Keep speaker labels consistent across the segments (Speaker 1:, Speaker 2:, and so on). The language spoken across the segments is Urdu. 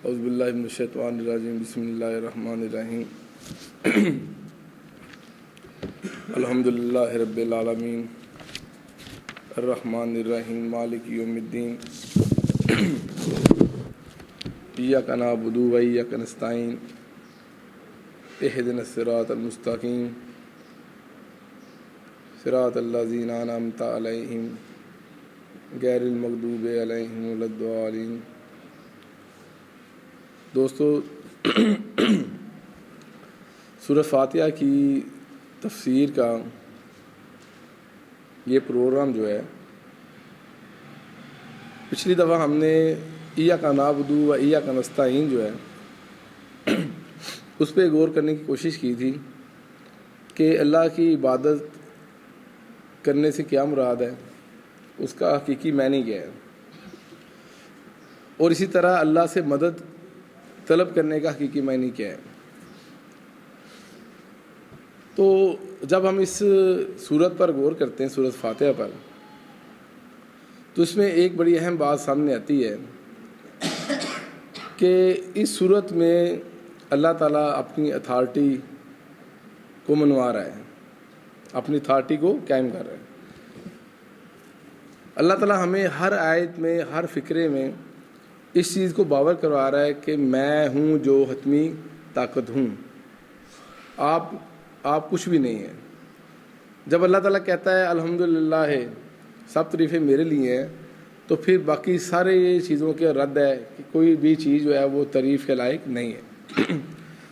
Speaker 1: اعوذ باللہ من الشیطان الرجیم بسم اللہ الرحمن الرحیم الحمدللہ رب العالمین الرحمن الرحیم مالک یوم الدین ایاک نعبد و ایاک نستعین اہدنا الصراط المستقیم صراط الذین انعمت علیہم غیر المغضوب علیہم ولا الضالین۔ دوستو، سورہ فاتحہ کی تفسیر کا یہ پروگرام جو ہے، پچھلی دفعہ ہم نے ایاک نعبد و ایاک نستعین جو ہے اس پہ غور کرنے کی کوشش کی تھی کہ اللہ کی عبادت کرنے سے کیا مراد ہے، اس کا حقیقی معنی کیا ہے، اور اسی طرح اللہ سے مدد طلب کرنے کا حقیقی معنی کیا ہے۔ تو جب ہم اس سورت پر غور کرتے ہیں، سورت فاتحہ پر، تو اس میں ایک بڑی اہم بات سامنے آتی ہے کہ اس سورت میں اللہ تعالیٰ اپنی اتھارٹی کو منوا رہا ہے، اپنی اتھارٹی کو قائم کر رہا ہے۔ اللہ تعالیٰ ہمیں ہر آیت میں، ہر فقرے میں اس چیز کو باور کروا رہا ہے کہ میں ہوں جو حتمی طاقت ہوں، آپ کچھ بھی نہیں ہیں۔ جب اللہ تعالیٰ کہتا ہے الحمدللہ ہے، سب تعریفیں میرے لیے ہیں، تو پھر باقی سارے چیزوں کے رد ہے کہ کوئی بھی چیز جو ہے وہ تعریف کے لائق نہیں ہے۔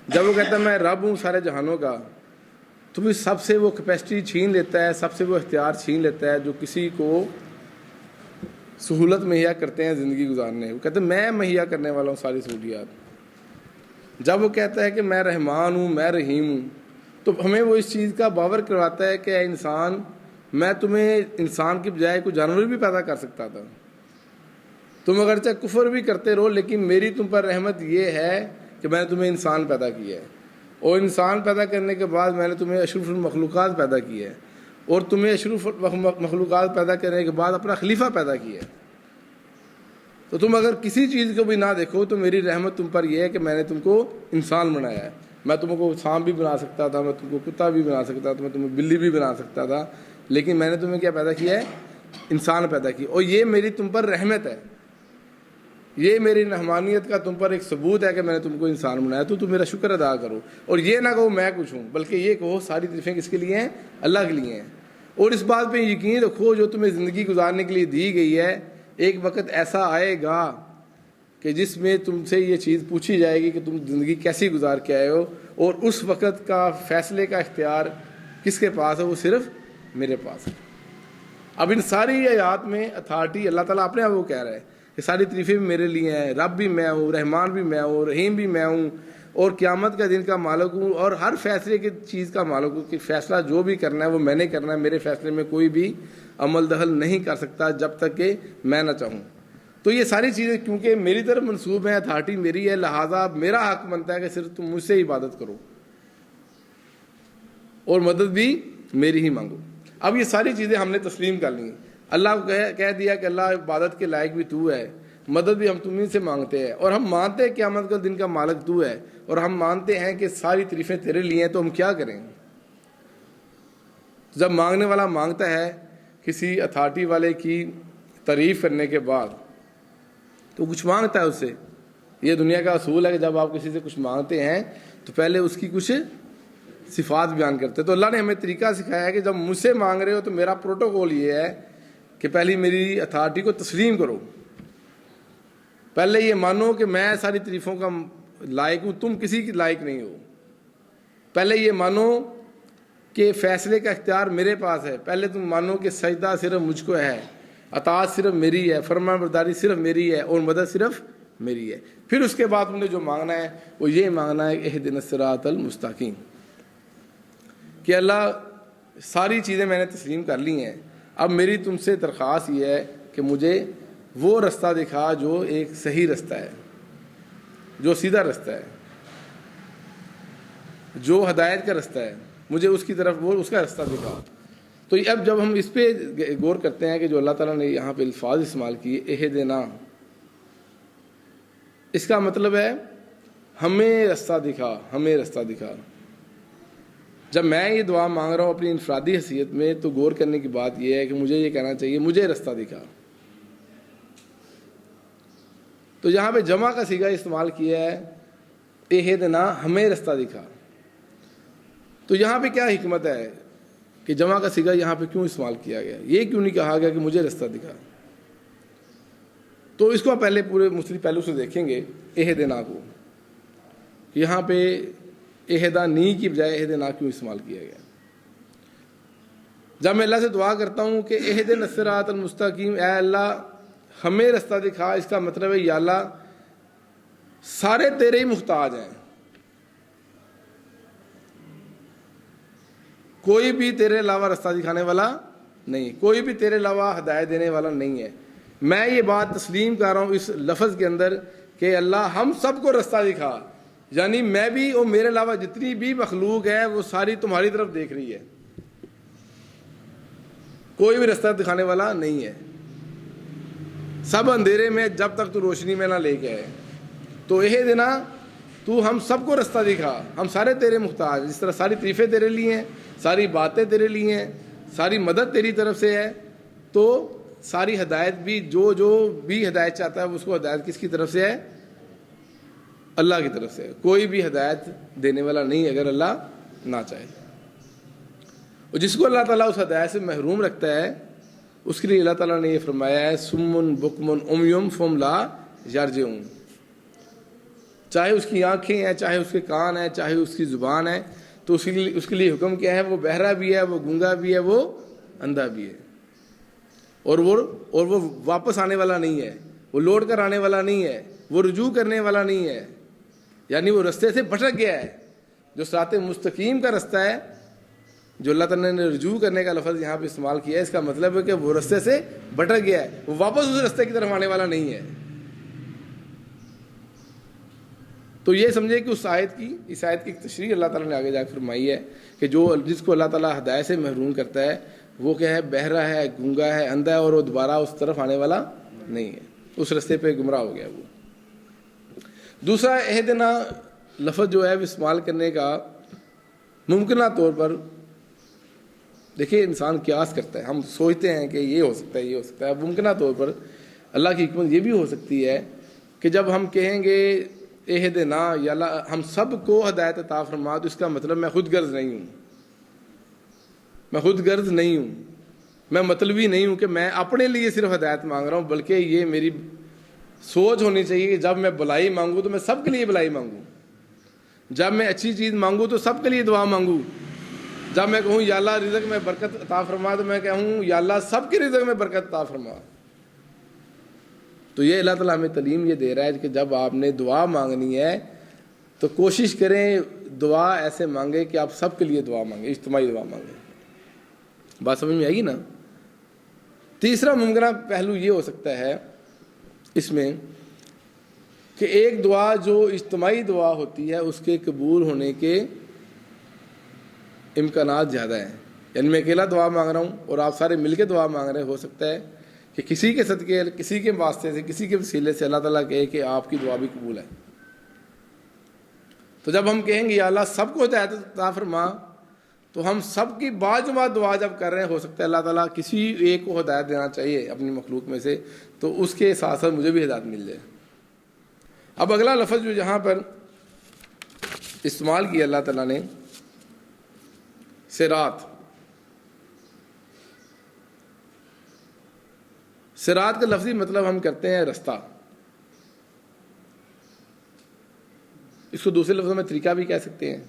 Speaker 1: جب وہ کہتا ہے میں رب ہوں سارے جہانوں کا، تو پھر سب سے وہ کیپیسٹی چھین لیتا ہے، سب سے وہ اختیار چھین لیتا ہے جو کسی کو سہولت مہیا کرتے ہیں زندگی گزارنے۔ وہ کہتے ہیں میں مہیا کرنے والا ہوں ساری سہولیات۔ جب وہ کہتا ہے کہ میں رحمان ہوں، میں رحیم ہوں، تو ہمیں وہ اس چیز کا باور کرواتا ہے کہ اے انسان، میں تمہیں انسان کی بجائے کوئی جانور بھی پیدا کر سکتا تھا، تم اگرچہ کفر بھی کرتے رہو، لیکن میری تم پر رحمت یہ ہے کہ میں نے تمہیں انسان پیدا کیا ہے، اور انسان پیدا کرنے کے بعد میں نے تمہیں اشرف المخلوقات پیدا کیا ہے، اور تمہیں اشرف مخلوقات پیدا کرنے کے بعد اپنا خلیفہ پیدا کیا ہے۔ تو تم اگر کسی چیز کو بھی نہ دیکھو تو میری رحمت تم پر یہ ہے کہ میں نے تم کو انسان بنایا ہے۔ میں تم کو سانپ بھی بنا سکتا تھا، میں تم کو کتا بھی بنا سکتا تھا، میں تمہیں بلی بھی بنا سکتا تھا، لیکن میں نے تمہیں کیا پیدا کیا ہے؟ انسان پیدا کی، اور یہ میری تم پر رحمت ہے، یہ میری رحمانیت کا تم پر ایک ثبوت ہے کہ میں نے تم کو انسان بنایا۔ تو تم میرا شکر ادا کرو، اور یہ نہ کہو میں کچھ ہوں، بلکہ یہ کہو ساری تعریفیں کس کے لیے ہیں؟ اللہ کے لیے ہیں۔ اور اس بات پہ یقین رکھو جو تمہیں زندگی گزارنے کے لیے دی گئی ہے، ایک وقت ایسا آئے گا کہ جس میں تم سے یہ چیز پوچھی جائے گی کہ تم زندگی کیسی گزار کے آئے ہو، اور اس وقت کا فیصلے کا اختیار کس کے پاس ہے؟ وہ صرف میرے پاس ہے۔ اب ان ساری آیات میں اتھارٹی اللہ تعالیٰ اپنے آپ وہ کہہ رہا ہے کہ ساری تعریفیں بھی میرے لیے ہیں، رب بھی میں ہوں، رحمان بھی میں ہوں، رحیم بھی میں ہوں، اور قیامت کا دن کا مالک ہوں، اور ہر فیصلے کی چیز کا مالک ہوں کہ فیصلہ جو بھی کرنا ہے وہ میں نے کرنا ہے، میرے فیصلے میں کوئی بھی عمل دخل نہیں کر سکتا جب تک کہ میں نہ چاہوں۔ تو یہ ساری چیزیں کیونکہ میری طرف منسوب ہیں، اتھارٹی میری ہے، لہٰذا میرا حق بنتا ہے کہ صرف تم مجھ سے عبادت کرو اور مدد بھی میری ہی مانگو۔ اب یہ ساری چیزیں ہم نے تسلیم کر لیں، اللہ کو کہہ دیا کہ اللہ عبادت کے لائق بھی تو ہے، مدد بھی ہم تمہیں سے مانگتے ہیں، اور ہم مانتے ہیں قیامت کا دن کا مالک تو ہے، اور ہم مانتے ہیں کہ ساری تعریفیں تیرے لیے ہیں۔ تو ہم کیا کریں؟ جب مانگنے والا مانگتا ہے کسی اتھارٹی والے کی تعریف کرنے کے بعد، تو کچھ مانگتا ہے اس سے۔ یہ دنیا کا اصول ہے کہ جب آپ کسی سے کچھ مانگتے ہیں تو پہلے اس کی کچھ صفات بیان کرتے ہیں۔ تو اللہ نے ہمیں طریقہ سکھایا ہے کہ جب مجھ سے مانگ رہے ہو تو میرا پروٹوکول یہ ہے کہ پہلے میری اتھارٹی کو تسلیم کرو، پہلے یہ مانو کہ میں ساری تعریفوں کا لائق ہوں، تم کسی کی لائق نہیں ہو۔ پہلے یہ مانو کہ فیصلے کا اختیار میرے پاس ہے، پہلے تم مانو کہ سجدہ صرف مجھ کو ہے، اطاعت صرف میری ہے، فرمان برداری صرف میری ہے، اور مدد صرف میری ہے۔ پھر اس کے بعد تم نے جو مانگنا ہے وہ یہ مانگنا ہے اہدنا الصراط المستقیم، کہ اللہ ساری چیزیں میں نے تسلیم کر لی ہیں، اب میری تم سے درخواست یہ ہے کہ مجھے وہ رستہ دکھا جو ایک صحیح رستہ ہے، جو سیدھا رستہ ہے، جو ہدایت کا رستہ ہے، مجھے اس کی طرف وہ اس کا رستہ دکھا۔ تو اب جب ہم اس پہ غور کرتے ہیں کہ جو اللہ تعالیٰ نے یہاں پہ الفاظ استعمال کیے اہدنا، اس کا مطلب ہے ہمیں رستہ دکھا، ہمیں رستہ دکھا۔ جب میں یہ دعا مانگ رہا ہوں اپنی انفرادی حیثیت میں، تو غور کرنے کی بات یہ ہے کہ مجھے یہ کہنا چاہیے مجھے رستہ دکھا۔ تو یہاں پہ جمع کا صیغہ استعمال کیا ہے، اہدنا، ہمیں رستہ دکھا۔ تو یہاں پہ کیا حکمت ہے کہ جمع کا صیغہ یہاں پہ کیوں استعمال کیا گیا؟ یہ کیوں نہیں کہا گیا کہ مجھے رستہ دکھا؟ تو اس کو پہلے پورے مختلف پہلو سے دیکھیں گے اہدنا کو، یہاں پہ اہدانی کی بجائے اہدنا کیوں استعمال کیا گیا۔ جب میں اللہ سے دعا کرتا ہوں کہ اہدنا الصراط المستقیم، اے اللہ ہمیں رستہ دکھا، اس کا مطلب ہے یا اللہ سارے تیرے ہی محتاج ہیں، کوئی بھی تیرے علاوہ رستہ دکھانے والا نہیں، کوئی بھی تیرے علاوہ ہدایت دینے والا نہیں ہے۔ میں یہ بات تسلیم کر رہا ہوں اس لفظ کے اندر کہ اللہ ہم سب کو رستہ دکھا، یعنی میں بھی اور میرے علاوہ جتنی بھی مخلوق ہے وہ ساری تمہاری طرف دیکھ رہی ہے، کوئی بھی رستہ دکھانے والا نہیں ہے، سب اندھیرے میں جب تک تو روشنی میں نہ لے کے آئے۔ تو یہ دینا تو ہم سب کو رستہ دکھا، ہم سارے تیرے محتاج، جس طرح ساری تعریفیں تیرے لیے ہیں، ساری باتیں تیرے لیے ہیں، ساری مدد تیری طرف سے ہے، تو ساری ہدایت بھی جو بھی ہدایت چاہتا ہے اس کو ہدایت کس کی طرف سے ہے؟ اللہ کی طرف سے۔ کوئی بھی ہدایت دینے والا نہیں اگر اللہ نہ چاہے، اور جس کو اللہ تعالیٰ اس ہدایت سے محروم رکھتا ہے اس کے لیے اللہ تعالیٰ نے یہ فرمایا ہے سمن بکمن امیوم فہم لا یرجعون، چاہے اس کی آنکھیں ہیں، چاہے اس کے کان ہیں، چاہے اس کی زبان ہے، تو اس کے لیے حکم کیا ہے؟ وہ بہرا بھی ہے، وہ گونگا بھی ہے، وہ اندھا بھی ہے، اور وہ واپس آنے والا نہیں ہے، وہ لوٹ کر آنے والا نہیں ہے، وہ رجوع کرنے والا نہیں ہے، یعنی وہ رستے سے بھٹک گیا ہے۔ جو صراط مستقیم کا رستہ ہے، جو اللہ تعالیٰ نے رجوع کرنے کا لفظ یہاں پہ استعمال کیا ہے، اس کا مطلب ہے کہ وہ رستے سے بھٹک گیا ہے، وہ واپس اس رستے کی طرف آنے والا نہیں ہے۔ تو یہ سمجھے کہ اس آیت کی تشریح اللہ تعالیٰ نے آگے جا کے فرمائی ہے کہ جس کو اللہ تعالیٰ ہدایت سے محروم کرتا ہے وہ کیا ہے؟ بہرا ہے، گونگا ہے، اندھا ہے، اور وہ دوبارہ اس طرف آنے والا نہیں ہے، اس رستے پہ گمراہ ہو گیا وہ۔ دوسرا اہدنا لفظ جو ہے وہ استعمال کرنے کا ممکنہ طور پر، دیکھیں انسان قیاس کرتا ہے، ہم سوچتے ہیں کہ یہ ہو سکتا ہے، یہ ہو سکتا ہے، ممکنہ طور پر اللہ کی حکمت یہ بھی ہو سکتی ہے کہ جب ہم کہیں گے اہدنا یا اللہ ہم سب کو ہدایت عطا فرما، تو اس کا مطلب میں خود غرض نہیں ہوں، میں خود غرض نہیں ہوں، میں مطلبی نہیں ہوں کہ میں اپنے لیے صرف ہدایت مانگ رہا ہوں، بلکہ یہ میری سوچ ہونی چاہیے کہ جب میں بلائی مانگوں تو میں سب کے لیے بلائی مانگوں، جب میں اچھی چیز مانگوں تو سب کے لیے دعا مانگوں، جب میں کہوں یا اللہ رزق میں برکت عطا فرما تو میں کہوں یا اللہ سب کے رزق میں برکت عطا فرما۔ تو یہ اللہ تعالیٰ ہمیں تعلیم یہ دے رہا ہے کہ جب آپ نے دعا مانگنی ہے تو کوشش کریں دعا ایسے مانگے کہ آپ سب کے لیے دعا مانگیں، اجتماعی دعا مانگیں۔ بات سمجھ میں آئے گی نا؟ تیسرا ممکنہ پہلو یہ ہو سکتا ہے اس میں کہ ایک دعا جو اجتماعی دعا ہوتی ہے اس کے قبول ہونے کے امکانات زیادہ ہیں، یعنی میں اکیلا دعا مانگ رہا ہوں اور آپ سارے مل کے دعا مانگ رہے ہیں، ہو سکتا ہے کہ کسی کے صدقے، کسی کے واسطے سے، کسی کے وسیلے سے اللہ تعالیٰ کہے کہ آپ کی دعا بھی قبول ہے۔ تو جب ہم کہیں گے یا اللہ سب کو ہدایت عطا فرما، تو ہم سب کی باجماعت دعا جب کر رہے ہیں، ہو سکتا ہے اللہ تعالیٰ کسی ایک کو ہدایت دینا چاہیے اپنی مخلوق میں سے، تو اس کے ساتھ ساتھ مجھے بھی ہدایت مل جائے۔ اب اگلا لفظ جو جہاں پر استعمال کیا اللہ تعالیٰ نے، صراط، صراط کا لفظی مطلب ہم کرتے ہیں رستہ، اس کو دوسرے لفظوں میں طریقہ بھی کہہ سکتے ہیں۔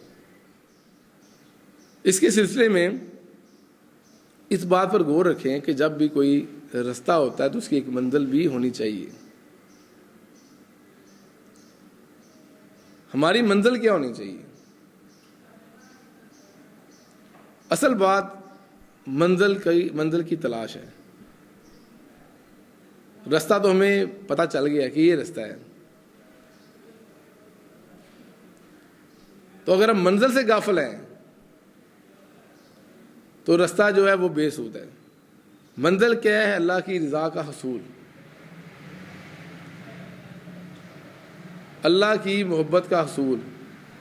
Speaker 1: اس کے سلسلے میں اس بات پر غور رکھیں کہ جب بھی کوئی رستہ ہوتا ہے تو اس کی ایک منزل بھی ہونی چاہیے۔ ہماری منزل کیا ہونی چاہیے؟ اصل بات منزل کی تلاش ہے۔ رستہ تو ہمیں پتہ چل گیا کہ یہ رستہ ہے، تو اگر ہم منزل سے غافل ہیں تو رستہ جو ہے وہ بے سود ہے۔ منزل کیا ہے؟ اللہ کی رضا کا حصول۔ اللہ کی محبت کا حصول،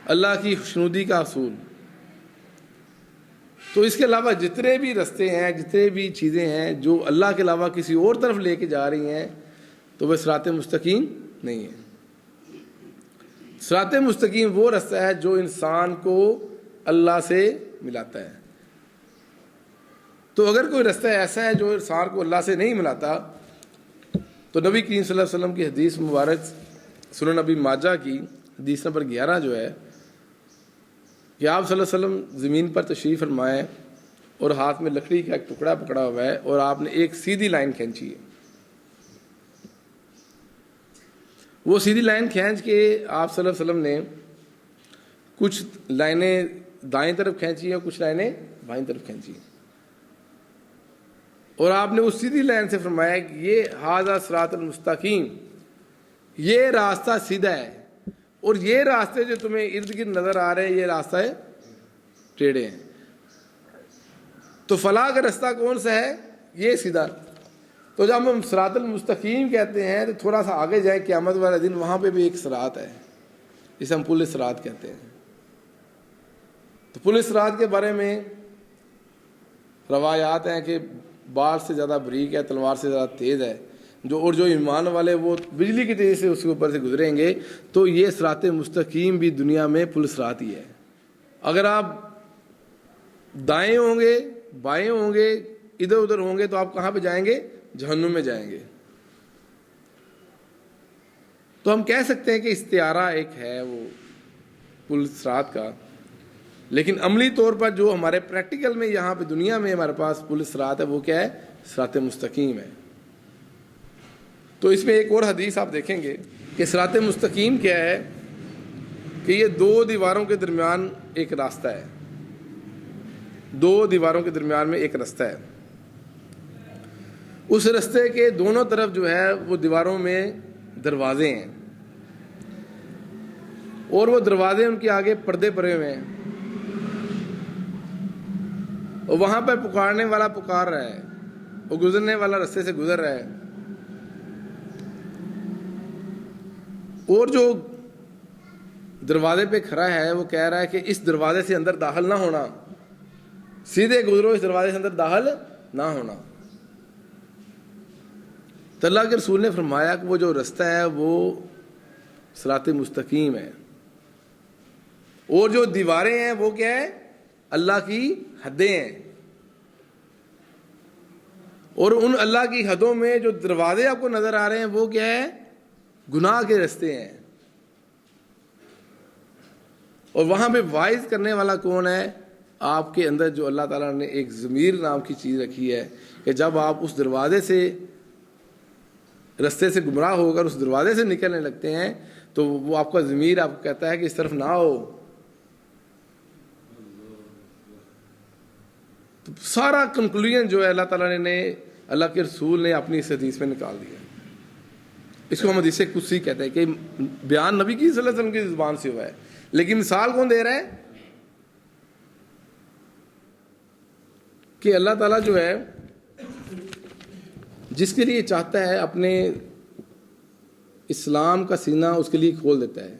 Speaker 1: اللہ کی خوشنودی کا حصول. تو اس کے علاوہ جتنے بھی رستے ہیں، جتنے بھی چیزیں ہیں جو اللہ کے علاوہ کسی اور طرف لے کے جا رہی ہیں، تو وہ صراط مستقیم نہیں ہے. صراط مستقیم وہ رستہ ہے جو انسان کو اللہ سے ملاتا ہے. تو اگر کوئی رستہ ایسا ہے جو انسان کو اللہ سے نہیں ملاتا، تو نبی کریم صلی اللہ علیہ وسلم کی حدیث مبارک سنن ابی ماجہ کی حدیث نمبر 11 جو ہے کہ آپ صلی اللہ علیہ وسلم زمین پر تشریف فرمائے اور ہاتھ میں لکڑی کا ایک ٹکڑا پکڑا ہوا ہے اور آپ نے ایک سیدھی لائن کھینچی ہے. وہ سیدھی لائن کھینچ کے آپ صلی اللہ علیہ وسلم نے کچھ لائنیں دائیں طرف کھینچی ہیں، کچھ لائنیں بائیں طرف کھینچی ہیں، اور آپ نے اس سیدھی لائن سے فرمایا کہ یہ ھذا صراط المستقیم، یہ راستہ سیدھا ہے، اور یہ راستے جو تمہیں ارد گرد نظر آ رہے ہیں یہ راستہ ٹیڑھے ہیں. تو فلاح کا راستہ کون سا ہے؟ یہ سیدھا. تو جب ہم صراط المستقیم کہتے ہیں تو تھوڑا سا آگے جائیں قیامت والے دن، وہاں پہ بھی ایک صراط ہے، اسے ہم پل صراط کہتے ہیں. تو پل صراط کے بارے میں روایات ہیں کہ بال سے زیادہ بریک ہے، تلوار سے زیادہ تیز ہے، جو ایمان والے وہ بجلی کی تیزی سے اس کے اوپر سے گزریں گے. تو یہ صراط مستقیم بھی دنیا میں پل صراط ہی ہے. اگر آپ دائیں ہوں گے، بائیں ہوں گے، ادھر ادھر ہوں گے، تو آپ کہاں پہ جائیں گے؟ جہنم میں جائیں گے. تو ہم کہہ سکتے ہیں کہ استعارہ ایک ہے وہ پل صراط کا، لیکن عملی طور پر جو ہمارے پریکٹیکل میں یہاں پہ دنیا میں ہمارے پاس پل صراط ہے وہ کیا ہے؟ صراط مستقیم ہے. تو اس میں ایک اور حدیث آپ دیکھیں گے کہ صراط مستقیم کیا ہے، کہ یہ دو دیواروں کے درمیان ایک راستہ ہے. دو دیواروں کے درمیان میں ایک راستہ ہے. اس راستے کے دونوں طرف جو ہے وہ دیواروں میں دروازے ہیں، اور وہ دروازے ان کے آگے پردے پڑے ہوئے ہیں، اور وہاں پر پکارنے والا پکار رہا ہے، وہ گزرنے والا راستے سے گزر رہا ہے. اور جو دروازے پہ کھڑا ہے وہ کہہ رہا ہے کہ اس دروازے سے اندر داخل نہ ہونا، سیدھے گزرو، اس دروازے سے اندر داخل نہ ہونا. تو اللہ کے رسول نے فرمایا کہ وہ جو راستہ ہے وہ صراط مستقیم ہے، اور جو دیواریں ہیں وہ کیا ہے؟ اللہ کی حدیں ہیں. اور ان اللہ کی حدوں میں جو دروازے آپ کو نظر آ رہے ہیں وہ کیا ہے؟ گناہ کے راستے ہیں. اور وہاں پہ وائز کرنے والا کون ہے؟ آپ کے اندر جو اللہ تعالیٰ نے ایک ضمیر نام کی چیز رکھی ہے، کہ جب آپ اس دروازے سے رستے سے گمراہ ہو کر اس دروازے سے نکلنے لگتے ہیں تو وہ آپ کا ضمیر آپ کو کہتا ہے کہ اس طرف نہ ہو. تو سارا کنکلوژن جو ہے اللہ تعالیٰ نے اللہ کے رسول نے اپنی اس حدیث میں نکال دیا. اس کو ہم حدیث قدسی کہتے ہیں کہ بیان نبی کی صلی اللہ علیہ وسلم کی زبان سے ہوا ہے، لیکن مثال کون دے رہا ہے؟ کہ اللہ تعالیٰ جو ہے جس کے لیے چاہتا ہے اپنے اسلام کا سینہ اس کے لیے کھول دیتا ہے.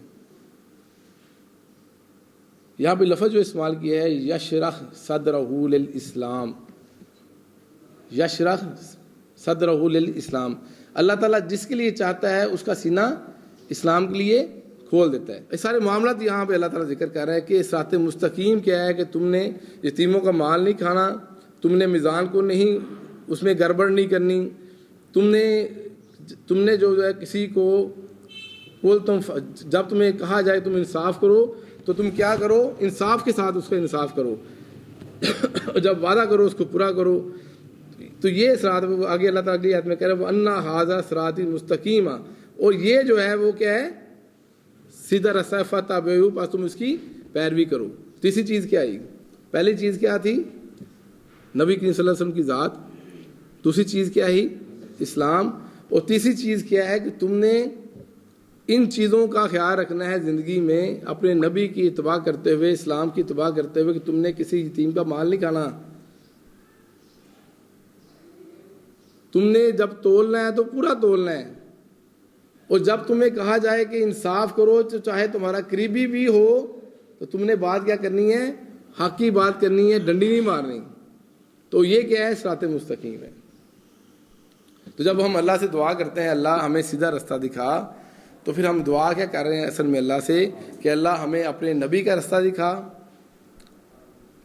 Speaker 1: یہاں پہ لفظ جو استعمال کیا ہے یشرح صدرہ للاسلام، یشرح صدرہ للاسلام، اللہ تعالیٰ جس کے لیے چاہتا ہے اس کا سینہ اسلام کے لیے کھول دیتا ہے. یہ سارے معاملات یہاں پہ اللہ تعالیٰ ذکر کر رہا ہے کہ صراط مستقیم کیا ہے، کہ تم نے یتیموں کا مال نہیں کھانا، تم نے میزان کو نہیں اس میں گڑبڑ نہیں کرنی، تم نے جو ہے کسی کو جب تمہیں کہا جائے تم انصاف کرو تو تم کیا کرو؟ انصاف کے ساتھ اس کا انصاف کرو، جب وعدہ کرو اس کو پورا کرو. تو یہ صراط آگے اللہ تعالیٰ کی آیت میں کہہ رہا ہے وَأَنَّ هَذَا صِرَاطِي مُسْتَقِيمًا، اور یہ جو ہے وہ کیا ہے؟ سیدھا راستہ فَاتَّبِعُوهُ، پس تم اس کی پیروی کرو. تیسری چیز کیا آئی؟ پہلی چیز کیا تھی؟ نبی کریم صلی اللہ علیہ وسلم کی ذات. دوسری چیز کیا ہے؟ اسلام. اور تیسری چیز کیا ہے کہ تم نے ان چیزوں کا خیال رکھنا ہے زندگی میں، اپنے نبی کی اتباع کرتے ہوئے، اسلام کی اتباع کرتے ہوئے، کہ تم نے کسی یتیم کا مال نہیں کھانا. تم نے جب تولنا ہے تو پورا تولنا ہے، اور جب تمہیں کہا جائے کہ انصاف کرو تو چاہے تمہارا قریبی بھی ہو تو تم نے بات کیا کرنی ہے؟ حق کی بات کرنی ہے، ڈنڈی نہیں مارنی. تو یہ کیا ہے؟ صراط مستقیم ہے. تو جب ہم اللہ سے دعا کرتے ہیں اللہ ہمیں سیدھا رستہ دکھا، تو پھر ہم دعا کیا کر رہے ہیں اصل میں اللہ سے کہ اللہ ہمیں اپنے نبی کا رستہ دکھا،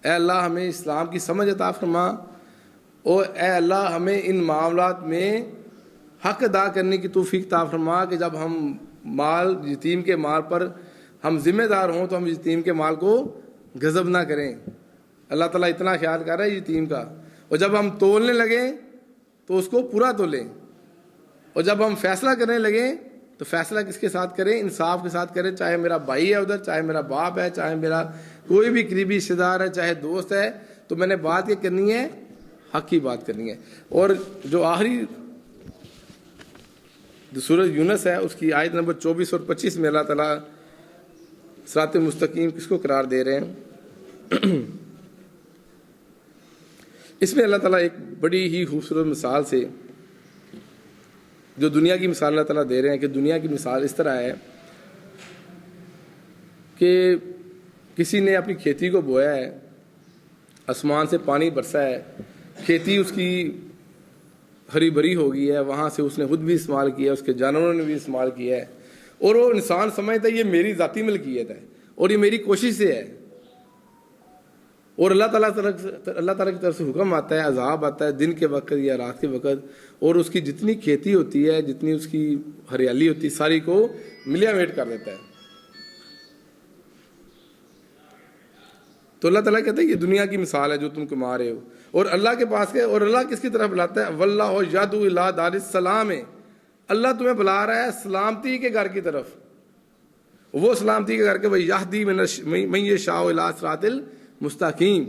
Speaker 1: اے اللہ ہمیں اسلام کی سمجھ عطا فرما، اور اے اللہ ہمیں ان معاملات میں حق ادا کرنے کی توفیق عطا فرما کہ جب ہم مال یتیم کے مال پر ہم ذمہ دار ہوں تو ہم یتیم کے مال کو غضب نہ کریں. اللہ تعالیٰ اتنا خیال کر رہا ہے یتیم کا. اور جب ہم تولنے لگیں تو اس کو پورا تولیں، اور جب ہم فیصلہ کرنے لگیں تو فیصلہ کس کے ساتھ کریں؟ انصاف کے ساتھ کریں. چاہے میرا بھائی ہے ادھر، چاہے میرا باپ ہے، چاہے میرا کوئی بھی قریبی رشتے دار ہے، چاہے دوست ہے، تو میں نے بات یہ کرنی ہے، حق کی بات کرنی ہے. اور جو آخری سورۃ یونس ہے اس کی آیت نمبر 24 اور 25 میں اللہ تعالیٰ صراط مستقیم کس کو قرار دے رہے ہیں؟ اس میں اللہ تعالیٰ ایک بڑی ہی خوبصورت مثال سے، جو دنیا کی مثال اللہ تعالیٰ دے رہے ہیں کہ دنیا کی مثال اس طرح ہے کہ کسی نے اپنی کھیتی کو بویا ہے، آسمان سے پانی برسا ہے، کھیتی اس کی ہری بھری ہو گئی ہے، وہاں سے اس نے خود بھی استعمال کیا ہے، اس کے جانوروں نے بھی استعمال کیا ہے، اور وہ انسان سمجھتا ہے یہ میری ذاتی ملکیت ہے اور یہ میری کوشش سے ہے. اور اللہ تعالیٰ کی طرف سے حکم آتا ہے، عذاب آتا ہے دن کے وقت یا رات کے وقت، اور اس کی جتنی کھیتی ہوتی ہے، جتنی اس کی ہریالی ہوتی ہے، ساری کو ملیا میٹ کر دیتا ہے. تو اللہ تعالیٰ کہتا ہے یہ دنیا کی مثال ہے جو تم کما رہے ہو. اور اللہ کے پاس ہے، اور اللہ کس کی طرف بلاتا ہے؟ واللہ یدعو الی دار السلام ہے. اللہ تمہیں بلا رہا ہے سلامتی کے گھر کی طرف، وہ سلامتی کے گھر کے وَیَہْدِی مَن یشاء الی صراط المستقیم.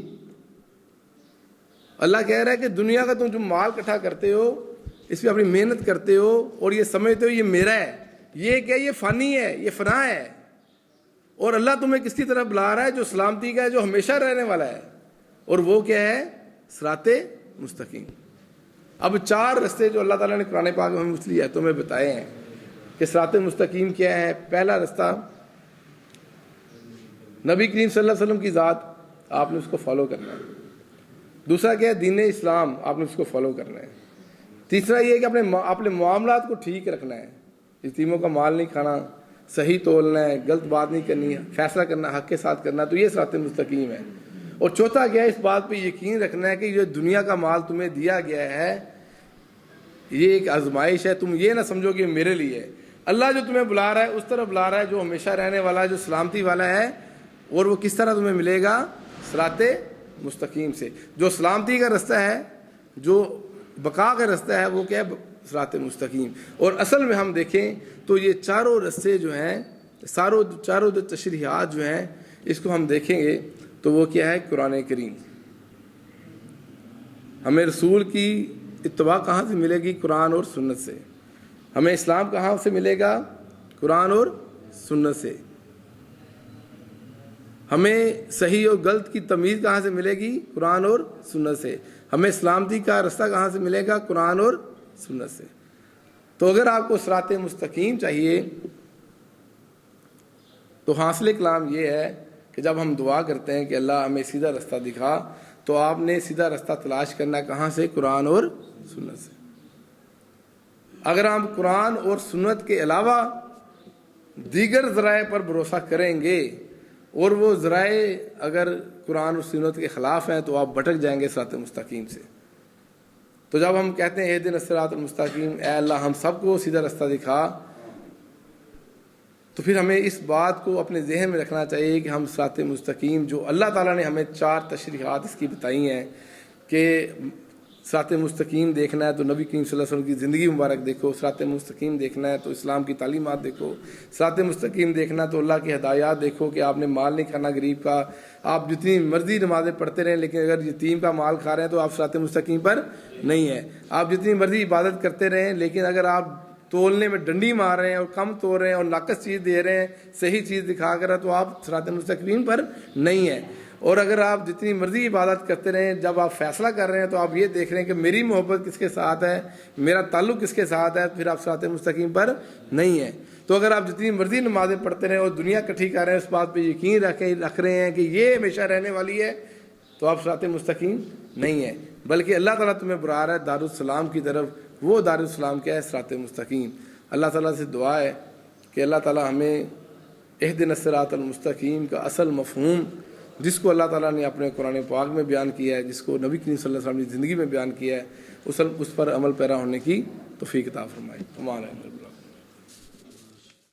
Speaker 1: اللہ کہہ رہا ہے کہ دنیا کا تم جو مال اکٹھا کرتے ہو، اس پہ اپنی محنت کرتے ہو اور یہ سمجھتے ہو یہ میرا ہے، یہ کیا؟ یہ فانی ہے، یہ فنا ہے. اور اللہ تمہیں کس کی طرف بلا رہا ہے؟ جو سلامتی کا ہے، جو ہمیشہ رہنے والا ہے، اور وہ کیا ہے؟ صراط مستقیم. اب 4 رستے جو اللہ تعالیٰ نے قرآن پاک میں مسلم آیتوں میں بتائے ہیں کہ صراط مستقیم کیا ہے. پہلا رستہ نبی کریم صلی اللہ علیہ وسلم کی ذات، آپ نے اس کو فالو کرنا ہے. دوسرا کیا ہے؟ دین اسلام، آپ نے اس کو فالو کرنا ہے. تیسرا یہ ہے کہ اپنے معاملات کو ٹھیک رکھنا ہے، یتیموں کا مال نہیں کھانا، صحیح تولنا ہے، غلط بات نہیں کرنی ہے، فیصلہ کرنا حق کے ساتھ کرنا. تو یہ صراط مستقیم ہے. اور چوتھا کیا ہے؟ اس بات پہ یقین رکھنا ہے کہ جو دنیا کا مال تمہیں دیا گیا ہے یہ ایک آزمائش ہے. تم یہ نہ سمجھو کہ میرے لیے ہے. اللہ جو تمہیں بلا رہا ہے اس طرح بلا رہا ہے جو ہمیشہ رہنے والا ہے، جو سلامتی والا ہے. اور وہ کس طرح تمہیں ملے گا؟ صراط مستقیم سے. جو سلامتی کا رستہ ہے، جو بقا کا رستہ ہے، وہ کیا ہے؟ صراط مستقیم. اور اصل میں ہم دیکھیں تو یہ چاروں رستے جو ہیں، چاروں تشریحات جو ہیں، اس کو ہم دیکھیں گے تو وہ کیا ہے؟ قرآن کریم. ہمیں رسول کی اتباع کہاں سے ملے گی؟ قرآن اور سنت سے. ہمیں اسلام کہاں سے ملے گا؟ قرآن اور سنت سے. ہمیں صحیح اور غلط کی تمیز کہاں سے ملے گی؟ قرآن اور سنت سے. ہمیں سلامتی کا رستہ کہاں سے ملے گا؟ قرآن اور سنت سے. تو اگر آپ کو صراط مستقیم چاہیے تو حاصل کلام یہ ہے کہ جب ہم دعا کرتے ہیں کہ اللہ ہمیں سیدھا رستہ دکھا، تو آپ نے سیدھا رستہ تلاش کرنا کہاں سے؟ قرآن اور سنت سے. اگر ہم قرآن اور سنت کے علاوہ دیگر ذرائع پر بھروسہ کریں گے اور وہ ذرائع اگر قرآن اور سنت کے خلاف ہیں تو آپ بھٹک جائیں گے صراط مستقیم سے. تو جب ہم کہتے ہیں اہدنا الصراط المستقیم، اے اللہ ہم سب کو سیدھا رستہ دکھا، تو پھر ہمیں اس بات کو اپنے ذہن میں رکھنا چاہیے کہ ہم صراط مستقیم جو اللہ تعالیٰ نے ہمیں 4 تشریحات اس کی بتائی ہیں کہ صراط مستقیم دیکھنا ہے تو نبی کریم صلی اللہ علیہ وسلم کی زندگی مبارک دیکھو، صراط مستقیم دیکھنا ہے تو اسلام کی تعلیمات دیکھو، صراط مستقیم دیکھنا تو اللہ کی ہدایات دیکھو کہ آپ نے مال نہیں کھانا غریب کا، آپ جتنی مرضی نمازیں پڑھتے رہیں لیکن اگر یتیم کا مال کھا رہے ہیں تو آپ صراط مستقیم پر نہیں ہیں. آپ جتنی مرضی عبادت کرتے رہیں لیکن اگر آپ تولنے میں ڈنڈی مار رہے ہیں اور کم تول رہے ہیں اور ناقص چیز دے رہے ہیں صحیح چیز دکھا کر تو آپ صراط مستقیم پر نہیں ہیں. اور اگر آپ جتنی مرضی عبادت کرتے رہیں، جب آپ فیصلہ کر رہے ہیں تو آپ یہ دیکھ رہے ہیں کہ میری محبت کس کے ساتھ ہے، میرا تعلق کس کے ساتھ ہے، پھر آپ صراط مستقیم پر نہیں ہیں۔ تو اگر آپ جتنی مرضی نمازیں پڑھتے رہیں اور دنیا اکٹھی کر رہے ہیں، اس بات پہ یقین رکھ رہے ہیں کہ یہ ہمیشہ رہنے والی ہے، تو آپ صراط مستقیم نہیں ہیں، بلکہ اللہ تعالیٰ تمہیں بلا رہا ہے دارالسلام کی طرف۔ وہ دارالسلام کیا ہے؟ صراط مستقیم۔ اللہ تعالیٰ سے دعا ہے کہ اللہ تعالیٰ ہمیں اہدنا الصراط المستقیم کا اصل مفہوم، جس کو اللہ تعالیٰ نے اپنے قرآن پاک میں بیان کیا ہے، جس کو نبی کریم صلی اللہ علیہ وسلم نے زندگی میں بیان کیا ہے، اس پر عمل پیرا ہونے کی توفیق عطا فرمائے۔